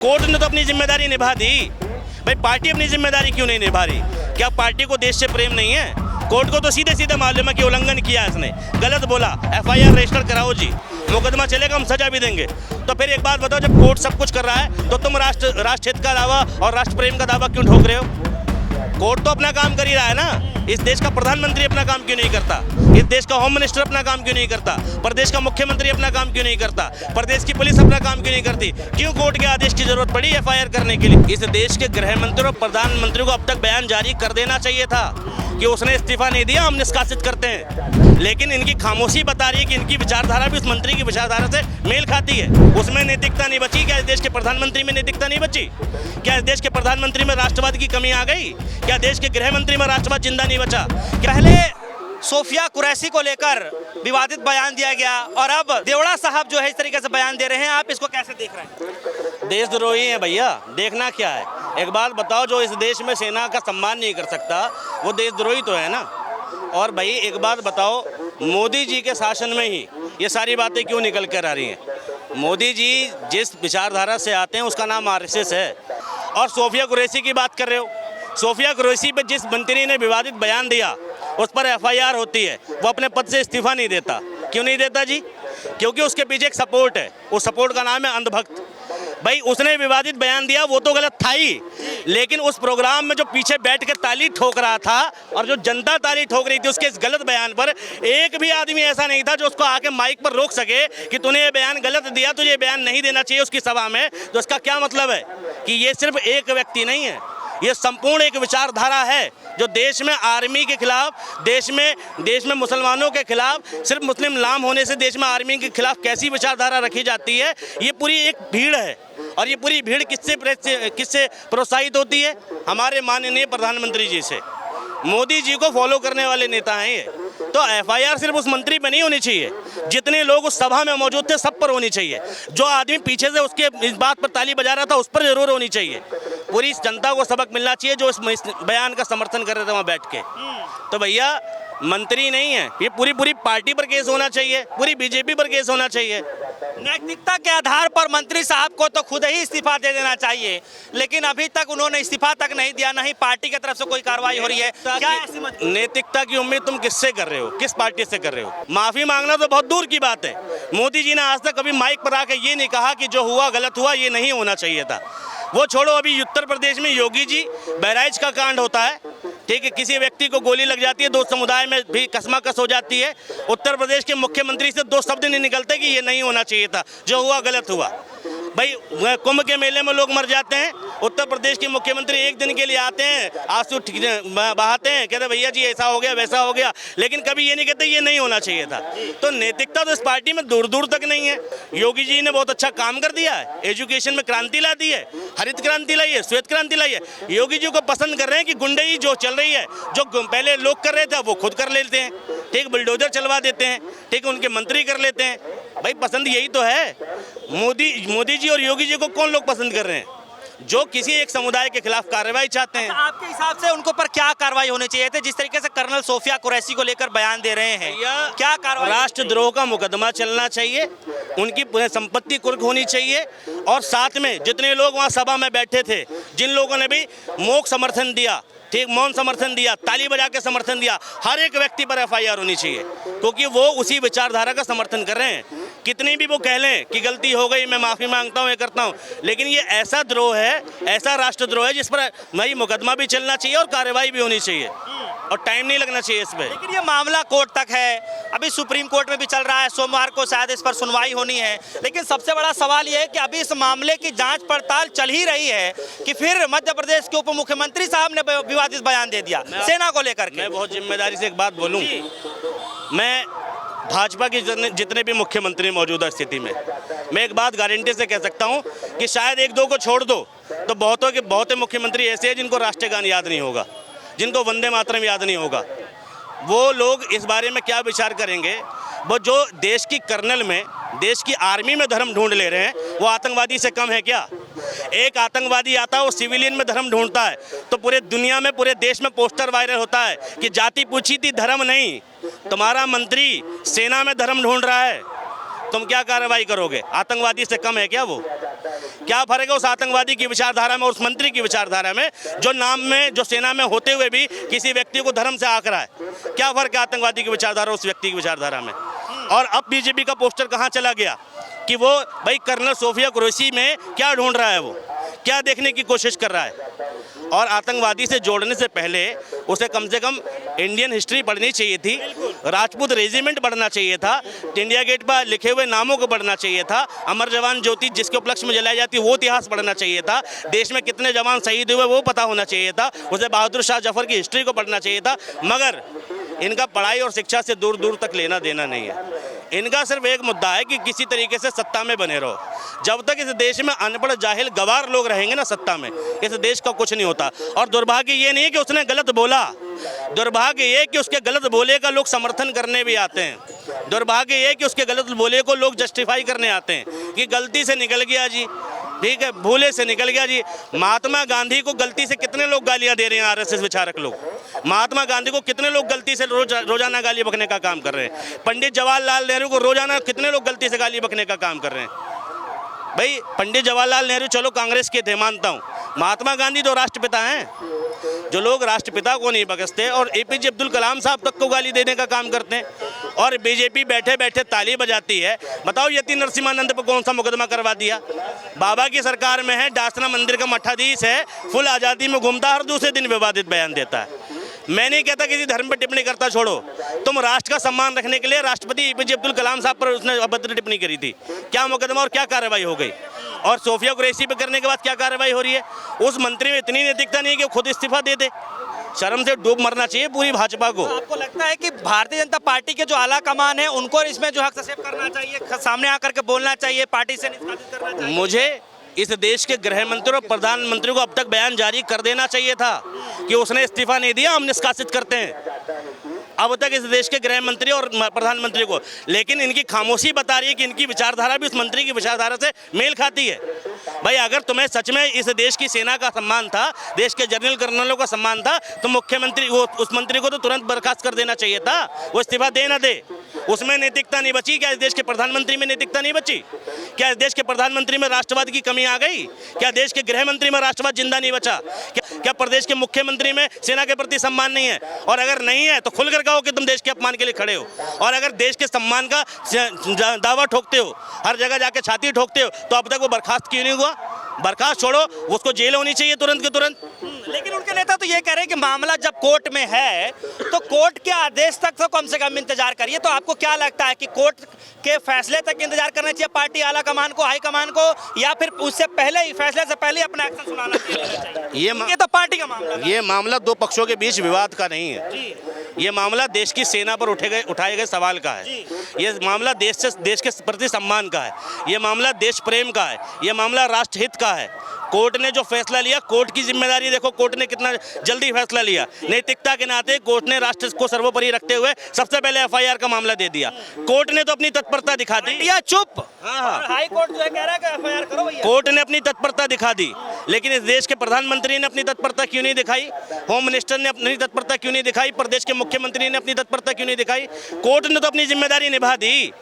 Court ने तो अपनी जिम्मेदारी निभा दी भाई, पार्टी अपनी जिम्मेदारी क्यों नहीं निभा रही? क्या पार्टी को देश से प्रेम नहीं है? कोर्ट को तो सीधे सीधे मालूम है कि उल्लंघन किया है इसने, गलत बोला, एफआईआर रजिस्टर कराओ जी, मुकदमा चलेगा, हम सजा भी देंगे। तो फिर एक बात बताओ, जब कोर्ट सब कुछ कर रहा है तो तुम राष्ट्र हित का दावा और राष्ट्र प्रेम का दावा क्यों ठोक रहे हो? कोर्ट तो अपना काम कर ही रहा है ना। इस देश का प्रधानमंत्री अपना काम क्यों नहीं करता? इस देश का होम मिनिस्टर अपना काम क्यों नहीं करता? प्रदेश का मुख्यमंत्री अपना काम क्यों नहीं करता? प्रदेश की पुलिस अपना काम क्यों नहीं करती? क्यों कोर्ट के आदेश की जरूरत पड़ी एफआईआर करने के लिए? इस देश के गृह मंत्री और प्रधानमंत्री को अब तक बयान जारी कर देना चाहिए था कि उसने इस्तीफा नहीं दिया, हम निष्कासित करते हैं। लेकिन इनकी खामोशी बता रही है कि इनकी विचारधारा भी उस मंत्री की विचारधारा से मेल खाती है। उसमें नैतिकता नहीं बची। क्या इस देश के प्रधानमंत्री में नैतिकता नहीं बची? क्या इस देश के प्रधानमंत्री में राष्ट्रवाद की कमी आ गई? क्या देश के गृह मंत्री में राष्ट्रवाद जिंदा नहीं बचा? पहले सोफिया कुरैशी को लेकर विवादित बयान दिया गया और अब देवड़ा साहब जो है इस तरीके से बयान दे रहे हैं, आप इसको कैसे देख रहे हैं? देशद्रोही है भैया, देखना क्या है? एक बात बताओ, जो इस देश में सेना का सम्मान नहीं कर सकता वो देशद्रोही तो है ना। और भाई एक बात बताओ, मोदी जी के शासन में ही ये सारी बातें क्यों निकल कर आ रही हैं? मोदी जी जिस विचारधारा से आते हैं उसका नाम आरएसएस है। और सोफिया कुरैशी की बात कर रहे हो, सोफिया कुरैशी पे जिस मंत्री ने विवादित बयान दिया उस पर एफआईआर होती है, वो अपने पद से इस्तीफा नहीं देता। क्यों नहीं देता जी? क्योंकि उसके पीछे एक सपोर्ट है, उस सपोर्ट का नाम है अंधभक्त। भाई उसने विवादित बयान दिया वो तो गलत था ही, लेकिन उस प्रोग्राम में जो पीछे बैठ के ताली ठोक रहा था और जो जनता ताली ठोक रही थी उसके इस गलत बयान पर, एक भी आदमी ऐसा नहीं था जो उसको आके माइक पर रोक सके कि तूने ये बयान गलत दिया, तुझे ये बयान नहीं देना चाहिए उसकी सभा में। तो इसका क्या मतलब है कि ये सिर्फ एक व्यक्ति नहीं है, ये संपूर्ण एक विचारधारा है जो देश में आर्मी के खिलाफ, देश में मुसलमानों के खिलाफ, सिर्फ मुस्लिम नाम होने से देश में आर्मी के खिलाफ कैसी विचारधारा रखी जाती है। ये पूरी एक भीड़ है और ये पूरी भीड़ किससे प्रोत्साहित होती है? हमारे माननीय प्रधानमंत्री जी से। मोदी जी को फॉलो करने वाले नेता हैं ये। तो एफआईआर सिर्फ उस मंत्री पर नहीं होनी चाहिए, जितने लोग उस सभा में मौजूद थे सब पर होनी चाहिए। जो आदमी पीछे से उसके इस बात पर ताली बजा रहा था उस पर जरूर होनी चाहिए। पूरी जनता को सबक मिलना चाहिए जो इस बयान का समर्थन कर रहे थे वहाँ बैठ के। तो भैया मंत्री नहीं है ये, पूरी पार्टी पर केस होना चाहिए, पूरी बीजेपी पर केस होना चाहिए। नैतिकता के आधार पर मंत्री साहब को तो खुद ही इस्तीफा दे देना चाहिए, लेकिन अभी तक उन्होंने इस्तीफा तक नहीं दिया, नहीं पार्टी की तरफ से कोई कार्रवाई हो रही है। क्या ऐसी नैतिकता की उम्मीद तुम किससे कर रहे हो? किस पार्टी से कर रहे हो? माफी मांगना तो बहुत दूर की बात है। मोदी जी ने आज तक कभी माइक पर आकर ये नहीं कहा कि जो हुआ गलत हुआ, ये नहीं होना चाहिए था। वो छोड़ो, अभी उत्तर प्रदेश में योगी जी बहराइच का कांड होता है, ठीक है, किसी व्यक्ति को गोली लग जाती है, दो समुदाय में भी कशमकश हो जाती है। उत्तर प्रदेश के मुख्यमंत्री से दो शब्द नहीं निकलते कि ये नहीं होना चाहिए था, जो हुआ गलत हुआ। भाई कुंभ के मेले में लोग मर जाते हैं, उत्तर प्रदेश के मुख्यमंत्री एक दिन के लिए आते हैं, आंसू बहाते हैं, कहते भैया जी ऐसा हो गया वैसा हो गया, लेकिन कभी ये नहीं कहते ये नहीं होना चाहिए था। तो नैतिकता तो इस पार्टी में दूर दूर तक नहीं है। योगी जी ने बहुत अच्छा काम कर दिया है, एजुकेशन में क्रांति ला दी है, हरित क्रांति लाई है, श्वेत क्रांति लाई है। योगी जी को पसंद कर रहे हैं कि गुंडई जो चल रही है, जो पहले लोग कर रहे थे वो खुद कर लेते हैं, ठीक, बुलडोजर चलवा देते हैं, ठीक, उनके मंत्री कर लेते हैं। भाई पसंद यही तो है। मोदी जी और योगी जी को कौन लोग पसंद कर रहे हैं? जो किसी एक समुदाय के खिलाफ कार्रवाई चाहते हैं। आपके हिसाब से उनको पर क्या कार्रवाई होनी चाहिए थी? जिस तरीके से कर्नल सोफिया कुरैशी को लेकर बयान दे रहे हैं, क्या कार्रवाई? राष्ट्रद्रोह का मुकदमा चलना चाहिए, उनकी संपत्ति कुर्क होनी चाहिए, और साथ में जितने लोग वहाँ सभा में बैठे थे, जिन लोगों ने भी मौन समर्थन दिया, ठीक, मौन समर्थन दिया, ताली बजा के समर्थन दिया, हर एक व्यक्ति पर एफआईआर होनी चाहिए, क्योंकि वो उसी विचारधारा का समर्थन कर रहे हैं। कितनी भी वो कह लें कि गलती हो गई, मैं माफ़ी मांगता हूँ, ये करता हूँ, लेकिन ये ऐसा द्रोह है, ऐसा राष्ट्रद्रोह है जिस पर भाई मुकदमा भी चलना चाहिए और कार्रवाई भी होनी चाहिए और टाइम नहीं लगना चाहिए इस पर। लेकिन ये मामला कोर्ट तक है, अभी सुप्रीम कोर्ट में भी चल रहा है, सोमवार को शायद इस पर सुनवाई होनी है। लेकिन सबसे बड़ा सवाल ये है कि अभी इस मामले की जांच पड़ताल चल ही रही है कि फिर मध्य प्रदेश के उप मुख्यमंत्री साहब ने विवादित बयान दे दिया सेना को लेकर के। मैं बहुत जिम्मेदारी से एक बात बोलूँ, मैं भाजपा के जितने भी मुख्यमंत्री मौजूदा स्थिति में, मैं एक बात गारंटी से कह सकता हूं कि शायद एक दो को छोड़ दो तो बहुतों मुख्यमंत्री ऐसे हैं जिनको राष्ट्रीय गान याद नहीं होगा, जिनको वंदे मातरम याद नहीं होगा। वो लोग इस बारे में क्या विचार करेंगे? वो जो देश की कर्नल में, देश की आर्मी में धर्म ढूंढ ले रहे हैं, वो आतंकवादी से कम है क्या? एक आतंकवादी आता है वो सिविलियन में धर्म ढूंढता है तो पूरे दुनिया में, पूरे देश में पोस्टर वायरल होता है कि जाति पूछी थी धर्म नहीं। तुम्हारा मंत्री सेना में धर्म ढूंढ रहा है, तुम क्या कार्रवाई करोगे? आतंकवादी से कम है क्या वो? क्या फर्क है उस आतंकवादी की विचारधारा में और उस मंत्री की विचारधारा में जो नाम में, जो सेना में होते हुए भी किसी व्यक्ति को धर्म से आंक रहा है? क्या फर्क है आतंकवादी की विचारधारा उस व्यक्ति की विचारधारा में? और अब बीजेपी का पोस्टर कहाँ चला गया कि वो भाई कर्नल सोफिया कुरैशी में क्या ढूंढ रहा है, वो क्या देखने की कोशिश कर रहा है? और आतंकवादी से जोड़ने से पहले उसे कम से कम इंडियन हिस्ट्री पढ़नी चाहिए थी, राजपूत रेजिमेंट पढ़ना चाहिए था, इंडिया गेट पर लिखे हुए नामों को पढ़ना चाहिए था, अमर जवान ज्योति जिसके उपलक्ष्य में जलाई जाती है वो इतिहास पढ़ना चाहिए था, देश में कितने जवान शहीद हुए वो पता होना चाहिए था, उसे बहादुर शाह जफर की हिस्ट्री को पढ़ना चाहिए था। मगर इनका पढ़ाई और शिक्षा से दूर दूर तक लेना देना नहीं है। इनका सिर्फ एक मुद्दा है कि किसी तरीके से सत्ता में बने रहो। जब तक इस देश में अनपढ़ जाहिल गवार लोग रहेंगे ना सत्ता में, इस देश का कुछ नहीं होता। और दुर्भाग्य ये नहीं है कि उसने गलत बोला, दुर्भाग्य ये कि उसके गलत बोले का लोग समर्थन करने भी आते हैं। दुर्भाग्य ये कि उसके गलत बोले को लोग जस्टिफाई करने आते हैं कि गलती से निकल गया जी, ठीक है, भूले से निकल गया जी। महात्मा गांधी को गलती से कितने लोग गालियां दे रहे हैं, आरएसएस विचारक लोग। महात्मा गांधी को कितने लोग गलती से रोजाना गाली बकने का काम कर रहे हैं। पंडित जवाहरलाल नेहरू को रोजाना कितने लोग गलती से गाली बकने का काम कर रहे हैं। भाई पंडित जवाहरलाल नेहरू चलो कांग्रेस के थे, मानता हूँ, महात्मा गांधी तो राष्ट्रपिता हैं। जो लोग राष्ट्रपिता को नहीं बख्शते और एपीजे अब्दुल कलाम साहब तक को गाली देने का काम करते हैं और बीजेपी बैठे बैठे ताली बजाती है। बताओ यति नरसिम्हानंद पर कौन सा मुकदमा करवा दिया? बाबा की सरकार में है, डासना मंदिर का मठाधीश है, फुल आज़ादी में घूमता, हर दूसरे दिन विवादित बयान देता है। मैं नहीं कहता किसी धर्म पर टिप्पणी करता छोड़ो, तुम राष्ट्र का सम्मान रखने के लिए राष्ट्रपति एपीजे अब्दुल कलाम साहब पर उसने अभद्र टिप्पणी करी थी, क्या मुकदमा और क्या कार्रवाई हो गई? और सोफिया कुरैशी पे करने के बाद क्या कार्रवाई हो रही है? उस मंत्री में इतनी नैतिकता नहीं है कि खुद इस्तीफा दे दे। शर्म से डूब मरना चाहिए पूरी भाजपा को। आपको लगता है कि भारतीय जनता पार्टी के जो आला कमान है उनको इसमें जो हस्तक्षेप करना चाहिए, सामने आकर के बोलना चाहिए, पार्टी से निष्कासित करना चाहिए? मुझे इस देश के गृह मंत्री और प्रधानमंत्री को अब तक बयान जारी कर देना चाहिए था कि उसने इस्तीफा नहीं दिया, हम निष्कासित करते हैं अब तक इस देश के गृह मंत्री और प्रधानमंत्री को। लेकिन इनकी खामोशी बता रही है कि इनकी विचारधारा भी उस मंत्री की विचारधारा से मेल खाती है। भाई अगर तुम्हें सच में इस देश की सेना का सम्मान था, देश के जनरल कर्नलों का सम्मान था, तो मुख्यमंत्री उस मंत्री को तो तुरंत बर्खास्त कर देना चाहिए था, वो इस्तीफा दे ना दे। उसमें नैतिकता नहीं बची। क्या इस देश के प्रधानमंत्री में नैतिकता नहीं बची? क्या इस देश के प्रधानमंत्री में राष्ट्रवाद की कमी आ गई? क्या देश के गृह मंत्री में राष्ट्रवाद जिंदा नहीं बचा? क्या प्रदेश के मुख्यमंत्री में सेना के प्रति सम्मान नहीं है? और अगर नहीं है तो खुलकर कहो कि तुम देश के अपमान के लिए खड़े हो। और अगर देश के सम्मान का दावा ठोकते हो, हर जगह जाके छाती ठोकते हो, तो अब तक वो बर्खास्त क्यों नहीं हुआ? बर्खास्त छोड़ो, उसको जेल होनी चाहिए तुरंत के तुरंत। लेकिन उनके नेता तो ये कह रहे हैं कि मामला जब कोर्ट में है तो कोर्ट के आदेश तक तो कम से कम इंतजार करिए। तो आपको क्या लगता है कि कोर्ट के फैसले तक इंतजार करना चाहिए पार्टी आला कमान को, हाई कमान को, या फिर उससे पहले ही, फैसले से पहले अपना एक्शन सुनाना चाहिए? ये तो पार्टी का मामला है। ये मामला दो पक्षों के बीच विवाद का नहीं है। ये मामला देश की सेना पर उठाए गए सवाल का है। ये मामला देश के प्रति सम्मान का है। ये मामला देश प्रेम का है। ये मामला राष्ट्रहित का है। कोर्ट ने जो फैसला लिया, कोर्ट की जिम्मेदारी देखो, कोर्ट ने कितना जल्दी फैसला लिया। नैतिकता के नाते कोर्ट ने राष्ट्र को सर्वोपरि रखते हुए सबसे पहले एफआईआर का मामला दे दिया। कोर्ट ने तो अपनी तत्परता दिखा दी। या चुप, हाँ, हाई कोर्ट जो है कह रहा है कि एफआईआर करो भैया। कोर्ट ने अपनी तत्परता दिखा दी, लेकिन इस देश के प्रधानमंत्री ने अपनी तत्परता क्यों नहीं दिखाई? होम मिनिस्टर ने अपनी तत्परता क्यों नहीं दिखाई? प्रदेश के मुख्यमंत्री ने अपनी तत्परता क्यों नहीं दिखाई? कोर्ट ने तो अपनी जिम्मेदारी निभा दी।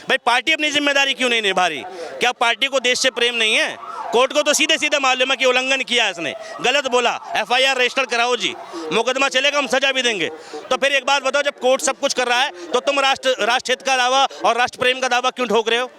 भाई पार्टी अपनी जिम्मेदारी क्यों नहीं निभा रही? क्या पार्टी को देश से प्रेम नहीं है? कोर्ट को तो सीधे सीधे मालूम है कि उल्लंघन किया है, इसने गलत बोला, एफआईआर रजिस्टर कराओ जी, मुकदमा चलेगा, हम सजा भी देंगे। तो फिर एक बात बताओ, जब कोर्ट सब कुछ कर रहा है तो तुम राष्ट्रहित का दावा और राष्ट्र प्रेम का दावा क्यों ठोक रहे हो?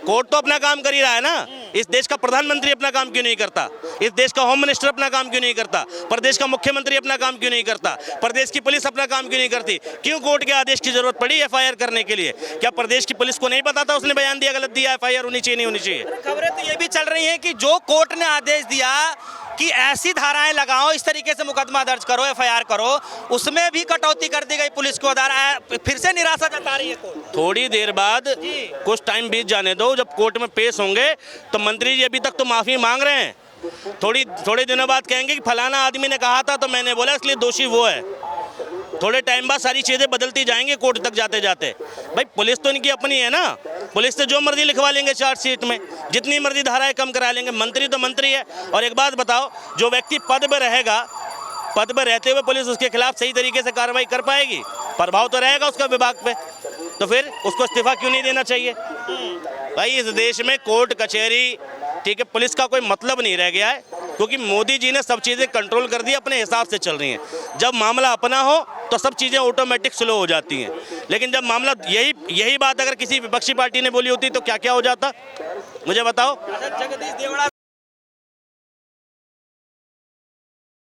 कोर्ट तो अपना काम कर ही रहा है ना। इस देश का प्रधानमंत्री अपना काम क्यों नहीं करता? इस देश का होम मिनिस्टर अपना काम क्यों नहीं करता? प्रदेश का मुख्यमंत्री अपना काम क्यों नहीं करता? प्रदेश की पुलिस अपना काम क्यों नहीं करती? क्यों कोर्ट के आदेश की जरूरत पड़ी एफआईआर करने के लिए? क्या प्रदेश की पुलिस को नहीं पता था उसने बयान दिया, गलत दिया, एफआईआर होनी चाहिए नहीं होनी चाहिए? खबरें तो ये भी चल रही हैं कि जो कोर्ट ने आदेश दिया कि ऐसी धाराएं लगाओ, इस तरीके से मुकदमा दर्ज करो, एफआईआर करो, उसमें भी कटौती कर दी गई पुलिस को। फिर से निराशा जता रही है कोर्ट। थोड़ी देर बाद कुछ टाइम बीत जाने दो, जब कोर्ट में पेश होंगे तो मंत्री जी अभी तक तो माफी मांग रहे हैं। थोड़े दिनों बाद कहेंगे कि फलाना आदमी ने कहा था तो मैंने बोला, इसलिए दोषी वो है। थोड़े टाइम बाद सारी चीज़ें बदलती जाएंगी कोर्ट तक जाते जाते। भाई पुलिस तो इनकी अपनी है ना, पुलिस से जो मर्जी लिखवा लेंगे चार्जशीट में, जितनी मर्जी धाराएं कम करा लेंगे। मंत्री तो मंत्री है। और एक बात बताओ, जो व्यक्ति पद पर रहेगा पद पर रहते हुए पुलिस उसके खिलाफ सही तरीके से कार्रवाई कर पाएगी? प्रभाव तो रहेगा उसका विभाग पे, तो फिर उसको इस्तीफा क्यों नहीं देना चाहिए? भाई इस देश में कोर्ट कचहरी, ठीक है, पुलिस का कोई मतलब नहीं रह गया है, क्योंकि मोदी जी ने सब चीज़ें कंट्रोल कर दी, अपने हिसाब से चल रही हैं। जब मामला अपना हो तो सब चीज़ें ऑटोमेटिक स्लो हो जाती हैं, लेकिन जब मामला यही बात अगर किसी विपक्षी पार्टी ने बोली होती तो क्या क्या हो जाता, मुझे बताओ। जगदीश देवड़ा